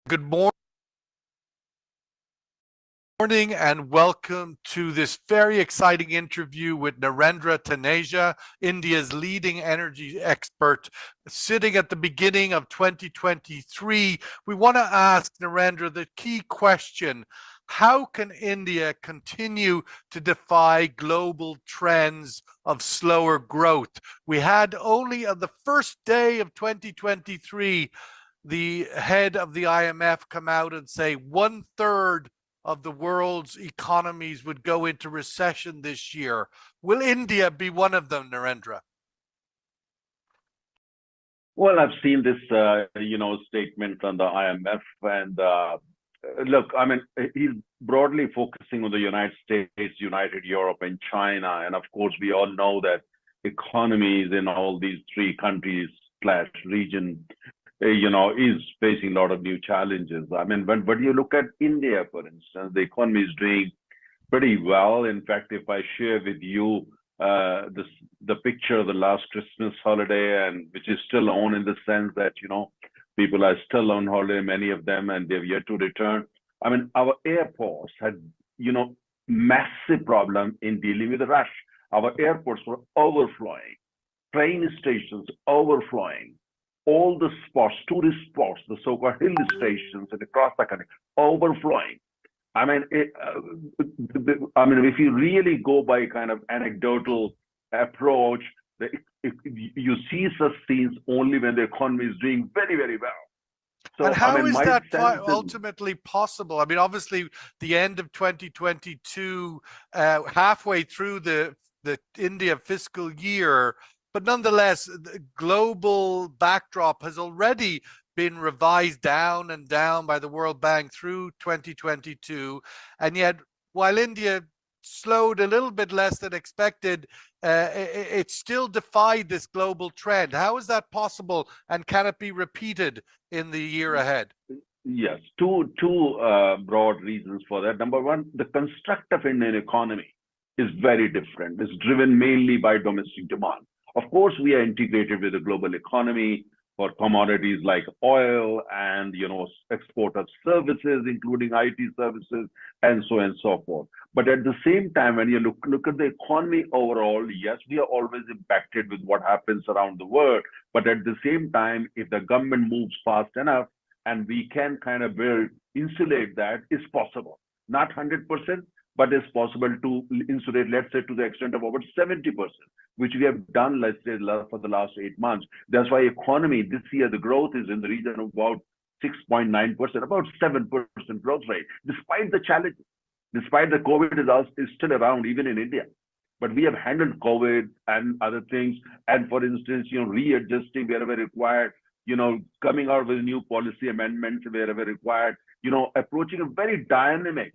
Good morning and welcome to this very exciting interview with Narendra Taneja, India's leading energy expert. Sitting at the beginning of 2023, we want to ask Narendra the key question: how can India continue to defy global trends of slower growth? We had only on the first day of 2023 the head of the IMF come out and say 1/3 of the world's economies would go into recession this year. Will India be one of them, Narendra? Well, I've seen this, statement from the IMF, and look, I mean, he's broadly focusing on the United States, United Europe, and China, and of course, we all know that economies in all these three countries slash region, is facing a lot of new challenges. I mean, but you look at India, for instance, the economy is doing pretty well. In fact, if I share with you the picture of the last Christmas holiday, and which is still on in the sense that people are still on holiday, many of them, and they've yet to return. I mean, our airports had massive problem in dealing with the rush. Our airports were overflowing, train stations overflowing, all the spots, tourist spots, the so-called hill stations and across the country overflowing. I mean, if you really go by kind of anecdotal approach, you see such scenes only when the economy is doing very, very well. And So, I how mean, is my that sense is, ultimately possible? I mean, obviously, the end of 2022, halfway through the India fiscal year, but nonetheless, the global backdrop has already been revised down and down by the World Bank through 2022. And yet, while India slowed a little bit less than expected, it still defied this global trend. How is that possible, and can it be repeated in the year ahead? yes, two broad reasons for that. Number one, the construct of Indian economy is very different. It's driven mainly by domestic demand. Of course, we are integrated with the global economy for commodities like oil and export of services, including IT services, and so on and so forth. But at the same time, when you look at the economy overall, yes, we are always impacted with what happens around the world. But at the same time, if the government moves fast enough and we can kind of build, insulate that, is possible. Not 100%, but it's possible to insulate, let's say, to the extent of about 70%, which we have done, let's say, for the last 8 months. That's why economy this year, the growth is in the region of about 6.9%, about 7% growth rate, despite the challenges, despite the COVID is still around, even in India. But we have handled COVID and other things. And for instance, readjusting wherever required, coming out with new policy amendments wherever required, approaching a very dynamic,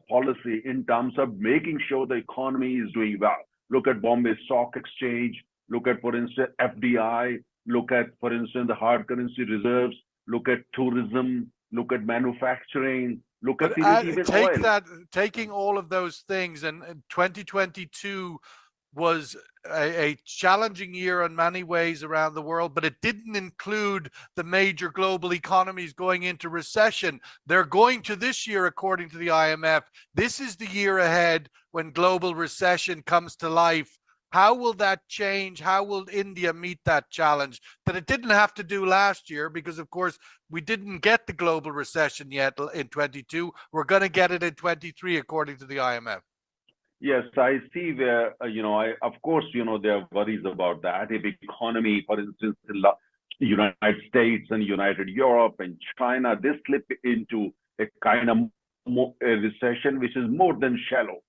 policy in terms of making sure the economy is doing well. Look at Bombay Stock Exchange, look at, for instance, FDI, look at, for instance, the hard currency reserves, look at tourism, look at manufacturing, look at But even oil. taking all of those things, and 2022 was a challenging year in many ways around the world, but it didn't include the major global economies going into recession. They're going to this year, according to the IMF. This is the year ahead when global recession comes to life. How will that change? How will India meet that challenge that it didn't have to do last year? Because, of course, we didn't get the global recession yet in 22. We're going to get it in 23, according to the IMF. Yes, I see where, of course, there are worries about that. If economy, for instance, the United States and United Europe and China, they slip into a kind of a recession which is more than shallow,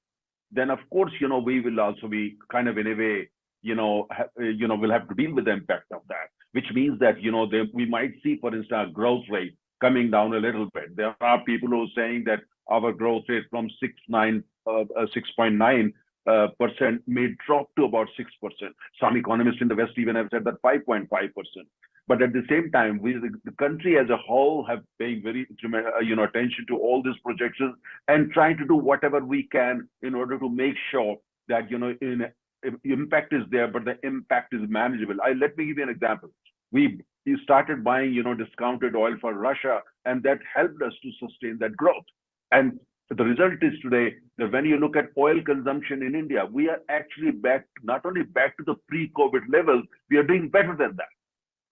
then of course, we will also be kind of in a way, we'll have to deal with the impact of that, which means that, we might see, for instance, growth rate coming down a little bit. There are people who are saying that our growth rate from 6.9% may drop to about 6%. Some economists in the West even have said that 5.5%. But at the same time, the country as a whole have paying very attention to all these projections and trying to do whatever we can in order to make sure that impact is there, but the impact is manageable. Let me give you an example. We you started buying, discounted oil for Russia, and that helped us to sustain that growth. And the result is today that when you look at oil consumption in India, we are actually back, not only back to the pre-COVID levels, we are doing better than that.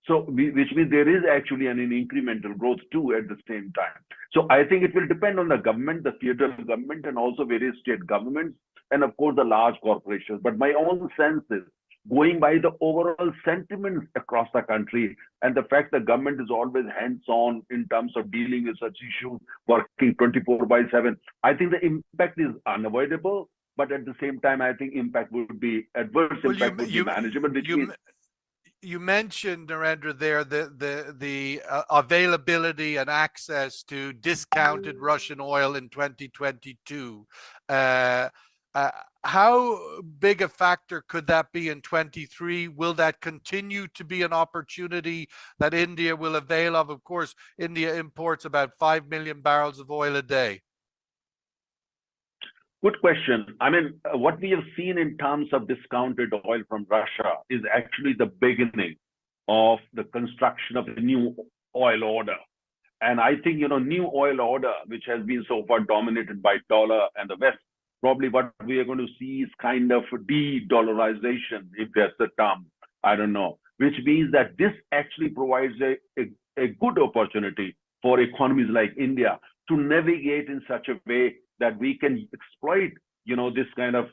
So, which means there is actually an incremental growth too at the same time. So, I think it will depend on the government, the federal government, and also various state governments, and of course the large corporations. But my own sense is, going by the overall sentiments across the country, and the fact the government is always hands-on in terms of dealing with such issues, working 24/7, I think the impact is unavoidable. But at the same time, I think adverse Well, impact would be manageable, which means you mentioned, Narendra, there the availability and access to discounted Russian oil in 2022. Uh, how big a factor could that be in 23? Will that continue to be an opportunity that India will avail of? Of course, India imports about 5 million barrels of oil a day. good question. I mean, what we have seen in terms of discounted oil from Russia is actually the beginning of the construction of a new oil order. And I think, new oil order, which has been so far dominated by dollar and the West, probably what we are going to see is kind of de-dollarization, if that's the term. I don't know. Which means that this actually provides a good opportunity for economies like India to navigate in such a way that we can exploit, this kind of,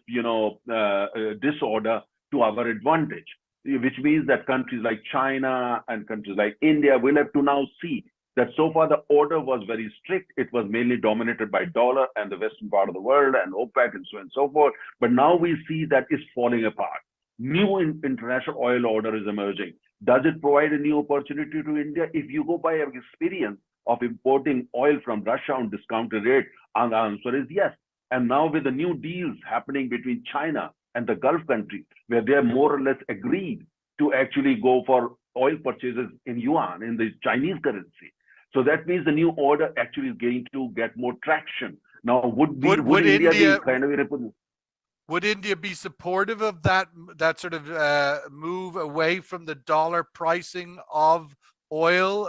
disorder to our advantage. Which means that countries like China and countries like India will have to now see that so far the order was very strict. It was mainly dominated by dollar and the western part of the world and OPEC and so on and so forth. But now we see that it's falling apart. New international oil order is emerging. Does it provide a new opportunity to India? If you go by our experience of importing oil from Russia on discounted rate, and the answer is yes. And now with the new deals happening between China and the Gulf countries, where they are more or less agreed to actually go for oil purchases in yuan, in the Chinese currency. So that means the new order actually is going to get more traction. Now, would India be kind of a Would India be supportive of that sort of move away from the dollar pricing of oil,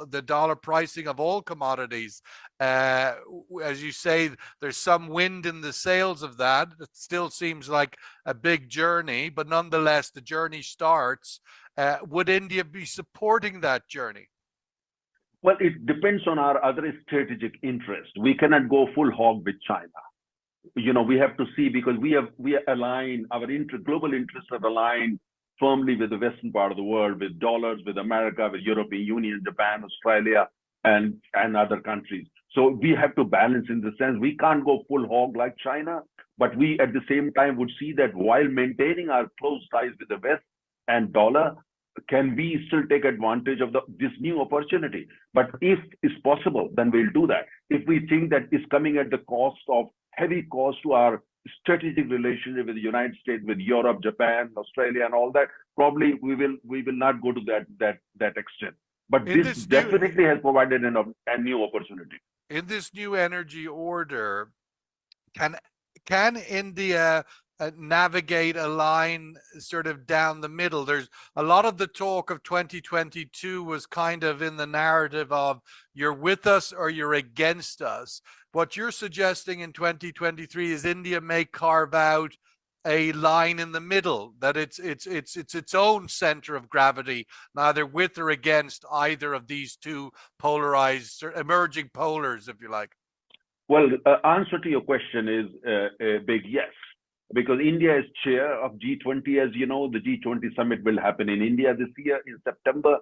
the dollar pricing of all commodities? As you say, there's some wind in the sails of that. It still seems like a big journey, but nonetheless, the journey starts. Would India be supporting that journey? Well, it depends on our other strategic interests. We cannot go full hog with China. We have to see, because we are aligned, our global interests are aligned firmly with the western part of the world, with dollars, with America, with European Union, Japan, Australia, and other countries. So we have to balance, in the sense we can't go full hog like China, but we at the same time would see that while maintaining our close ties with the West and dollar, can we still take advantage of this new opportunity? But if it's possible, then we'll do that. If we think that it's coming at the heavy cost to our strategic relationship with the United States, with Europe, Japan, Australia, and all that, probably we will not go to that extent. But this definitely has provided a new opportunity. In this new energy order, can India navigate a line sort of down the middle? There's a lot of the talk of 2022 was kind of in the narrative of you're with us or you're against us. What you're suggesting in 2023 is India may carve out a line in the middle, that it's its own center of gravity, neither with or against either of these two polarized emerging polars, if you like. Well, answer to your question is a big yes, because India is chair of G20. As you know, the G20 summit will happen in India this year in September.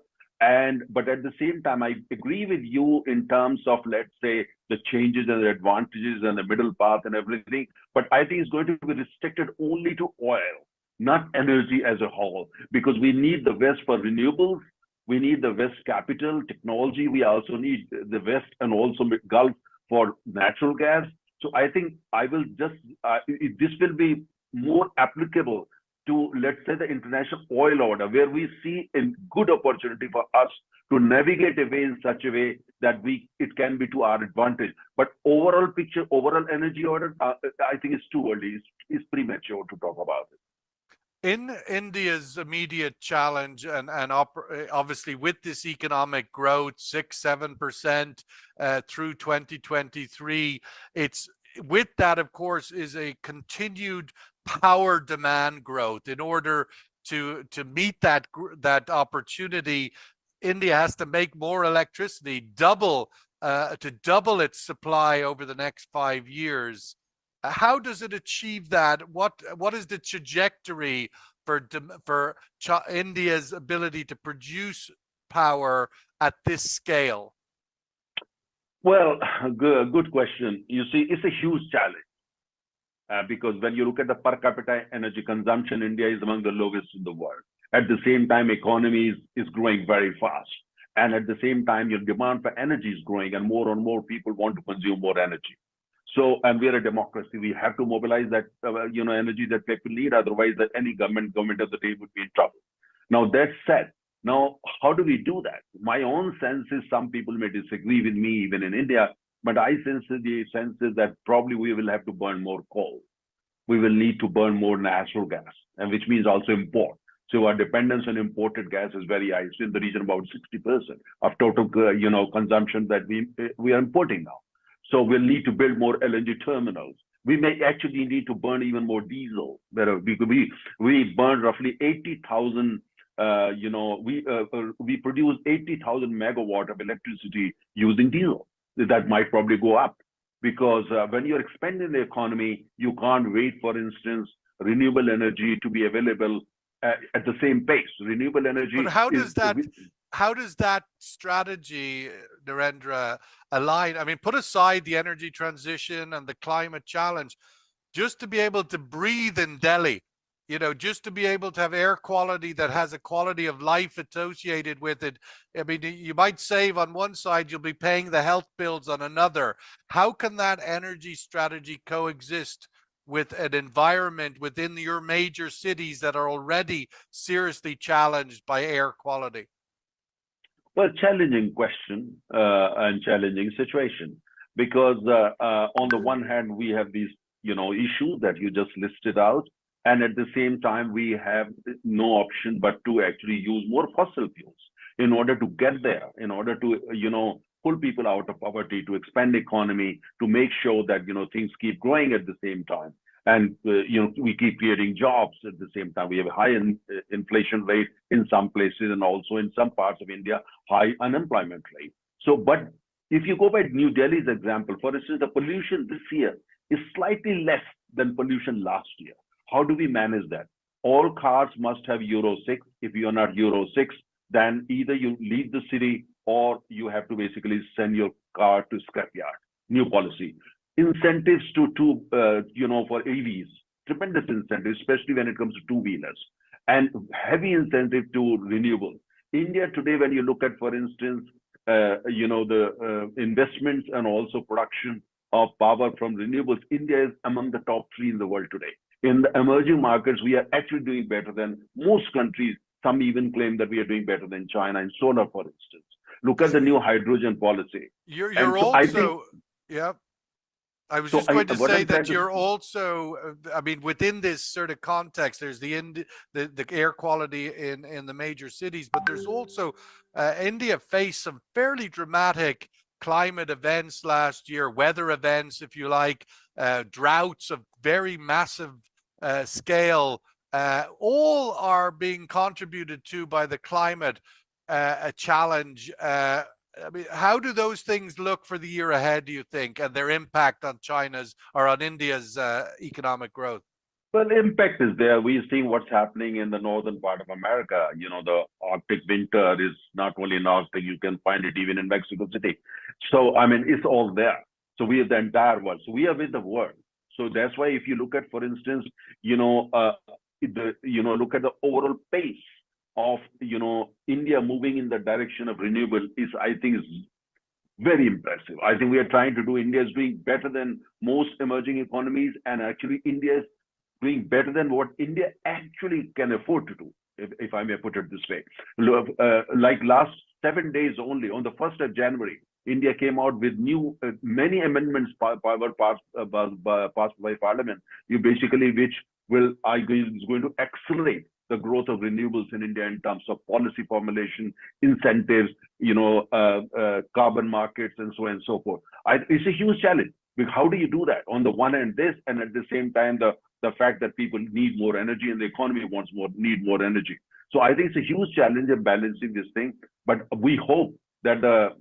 But at the same time, I agree with you in terms of, let's say, the changes and the advantages and the middle path and everything. But I think it's going to be restricted only to oil, not energy as a whole, because we need the West for renewables. We need the West capital, technology. We also need the West and also Gulf for natural gas. So I think this will be more applicable to, let's say, the international oil order, where we see a good opportunity for us to navigate a way in such a way that it can be to our advantage. But overall picture, overall energy order, I think it's too early. It's premature to talk about it. In India's immediate challenge, and obviously with this economic growth, 6-7% through 2023, it's with that, of course, is a continued power demand growth. In order to meet that opportunity, India has to make more electricity, to double its supply over the next 5 years. How does it achieve that? What is the trajectory for India's ability to produce power at this scale? Well, good question. You see, it's a huge challenge because when you look at the per capita energy consumption, India is among the lowest in the world. At the same time, economy is growing very fast. And at the same time, your demand for energy is growing and more people want to consume more energy. So, and we're a democracy. We have to mobilize that, energy that people need. Otherwise, that any government of the day would be in trouble. Now, that said, now, how do we do that? My own sense is some people may disagree with me, even in India, but I sense that probably we will have to burn more coal. We will need to burn more natural gas, and which means also import. So our dependence on imported gas is very high. It's in the region of about 60% of total, consumption that we are importing now. So we'll need to build more LNG terminals. We may actually need to burn even more diesel. We burn roughly 80,000. We produce 80,000 megawatt of electricity using diesel. That might probably go up because when you're expanding the economy, you can't wait, for instance, renewable energy to be available at the same pace. Renewable energy. But how does that strategy, Narendra, align? I mean, put aside the energy transition and the climate challenge, just to be able to breathe in Delhi, just to be able to have air quality that has a quality of life associated with it. I mean, you might save on one side, you'll be paying the health bills on another. How can that energy strategy coexist with an environment within your major cities that are already seriously challenged by air quality? Well, challenging question and challenging situation because on the one hand we have these issues that you just listed out, and at the same time we have no option but to actually use more fossil fuels in order to get there, in order to pull people out of poverty, to expand the economy, to make sure that things keep growing at the same time. And we keep creating jobs at the same time. We have a high inflation rate in some places, and also in some parts of India, high unemployment rate. So, but if you go by New Delhi's example, for instance, the pollution this year is slightly less than pollution last year. How do we manage that? All cars must have Euro 6. If you are not Euro 6, then either you leave the city or you have to basically send your car to scrapyard. New policy. Incentives for EVs, tremendous incentives, especially when it comes to two-wheelers, and heavy incentive to renewables. India today, when you look at, for instance, the investments and also production of power from renewables, India is among the top 3 in the world today. In the emerging markets, we are actually doing better than most countries. Some even claim that we are doing better than China in solar, for instance. Look at the new hydrogen policy. You're also, yeah. I was just going to say that you're also, I mean, within this sort of context, there's the air quality in the major cities, but there's also India faced some fairly dramatic climate events last year, weather events, if you like, droughts of very massive scale. All are being contributed to by the climate challenge. I mean, how do those things look for the year ahead, do you think, and their impact on China's or on India's economic growth? Well, impact is there. We're seeing what's happening in the northern part of America. The Arctic winter is not only in Arctic, you can find it even in Mexico City. So, I mean, it's all there. So we have the entire world. So we are with the world. So that's why if you look at, for instance, look at the overall pace of India moving in the direction of renewable is, I think, is very impressive. I think we are trying to do, India is doing better than most emerging economies, and actually India is doing better than what India actually can afford to do, if I may put it this way. Like last 7 days only, on the 1st of January, India came out with many amendments passed by Parliament, which is going to accelerate the growth of renewables in India in terms of policy formulation, incentives, carbon markets, and so on and so forth. It's a huge challenge. How do you do that? On the one hand, this, and at the same time, the fact that people need more energy and the economy need more energy. So I think it's a huge challenge in balancing this thing. But we hope that the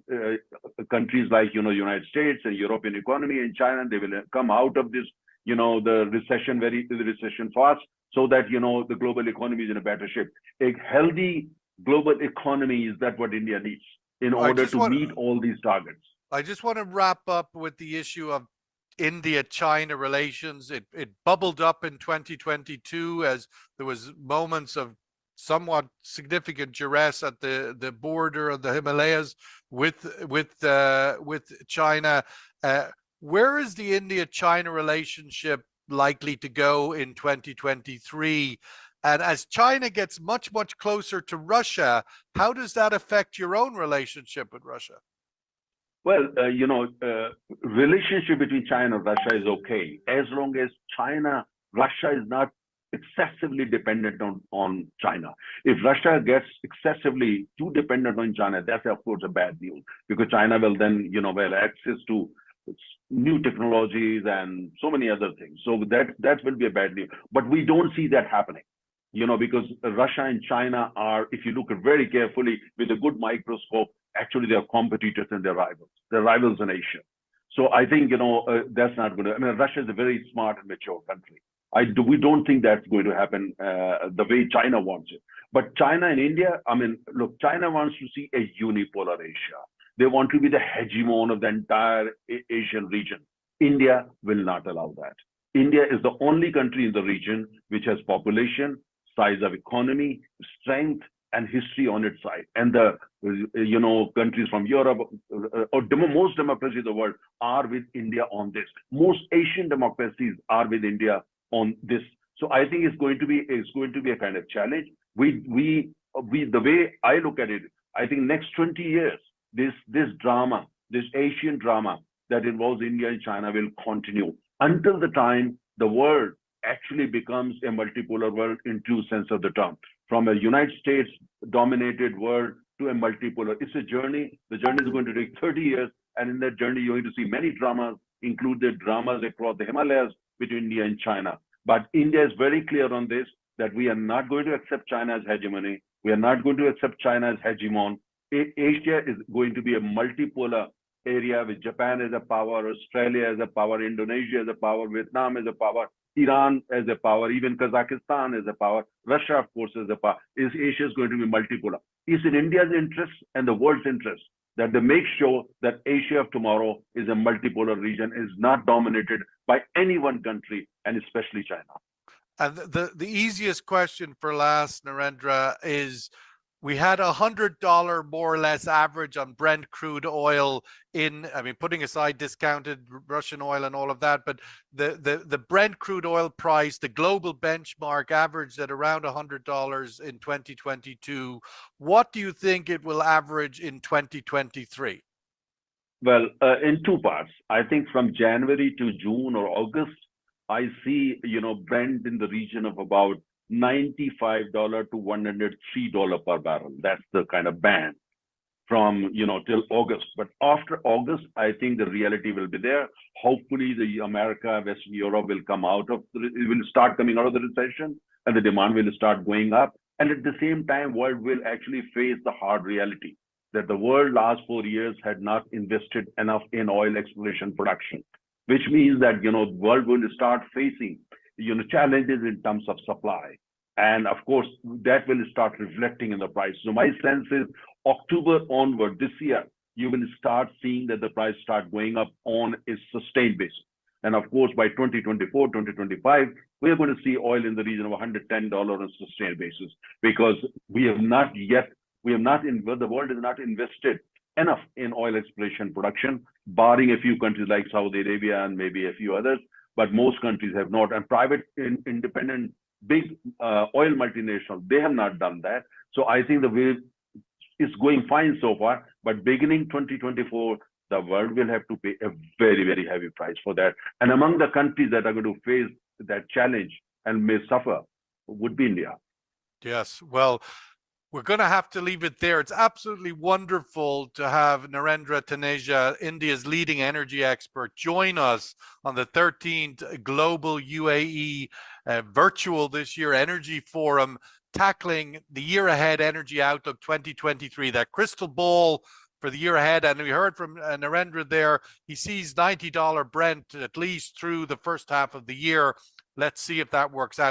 countries like United States and European economy and China, they will come out of this the recession fast, so that the global economy is in a better shape. A healthy global economy is that what India needs in order to meet all these targets. I just want to wrap up with the issue of India-China relations. It bubbled up in 2022 as there was moments of somewhat significant duress at the border of the Himalayas with China. Where is the India-China relationship likely to go in 2023? And as China gets much, much closer to Russia, how does that affect your own relationship with Russia? Well, relationship between China and Russia is okay, as long as Russia is not excessively dependent on China. If Russia gets excessively too dependent on China, that's of course a bad news, because China will then, have access to new technologies and so many other things. So that will be a bad news. But we don't see that happening, because Russia and China are, if you look at very carefully with a good microscope, actually they're competitors and they're rivals. They're rivals in Asia. So I think, that's not going to, Russia is a very smart and mature country. We don't think that's going to happen the way China wants it. But China and India, look, China wants to see a unipolar Asia. They want to be the hegemon of the entire Asian region. India will not allow that. India is the only country in the region which has population, size of economy, strength, and history on its side. And the countries from Europe, or most democracies in the world, are with India on this. Most Asian democracies are with India on this. So I think it's going to be a kind of challenge. The way I look at it, I think next 20 years, this drama, this Asian drama that involves India and China will continue until the time the world actually becomes a multipolar world in true sense of the term. From a United States dominated world to a multipolar. It's a journey. The journey is going to take 30 years. And in that journey, you're going to see many dramas, included dramas across the Himalayas between India and China. But India is very clear on this, that we are not going to accept China's hegemony. We are not going to accept China as hegemon. Asia is going to be a multipolar area with Japan as a power, Australia as a power, Indonesia as a power, Vietnam as a power, Iran as a power, even Kazakhstan as a power, Russia, of course, as a power. Asia is going to be multipolar. It's in India's interest and the world's interest that they make sure that Asia of tomorrow is a multipolar region, is not dominated by any one country, and especially China. And the easiest question for last, Narendra, is we had $100 more or less average on Brent crude oil putting aside discounted Russian oil and all of that, but the Brent crude oil price, the global benchmark, averaged at around $100 in 2022. What do you think it will average in 2023? Well, in two parts. I think from January to June or August, I see, Brent in the region of about $95 to $103 per barrel. That's the kind of band from, till August. But after August, I think the reality will be there. Hopefully the America, Western Europe will start coming out of the recession, and the demand will start going up. And at the same time, world will actually face the hard reality that the world last 4 years had not invested enough in oil exploration production, which means that, the world will start facing challenges in terms of supply. And of course, that will start reflecting in the price. So my sense is October onward this year, you will start seeing that the price start going up on a sustained basis. And of course, by 2024, 2025, we are going to see oil in the region of $110 on a sustained basis, because the world has not invested enough in oil exploration production, barring a few countries like Saudi Arabia and maybe a few others. But most countries have not, and private, independent, big oil multinationals, they have not done that. So I think the way is going fine so far, but beginning 2024, the world will have to pay a very, very heavy price for that. And among the countries that are going to face that challenge and may suffer would be India. Yes. Well, we're going to have to leave it there. It's absolutely wonderful to have Narendra Taneja, India's leading energy expert, join us on the 13th Global UAE virtual this year energy forum, tackling the year ahead energy outlook 2023, that crystal ball for the year ahead. And we heard from Narendra there, he sees $90 Brent at least through the first half of the year. Let's see if that works out.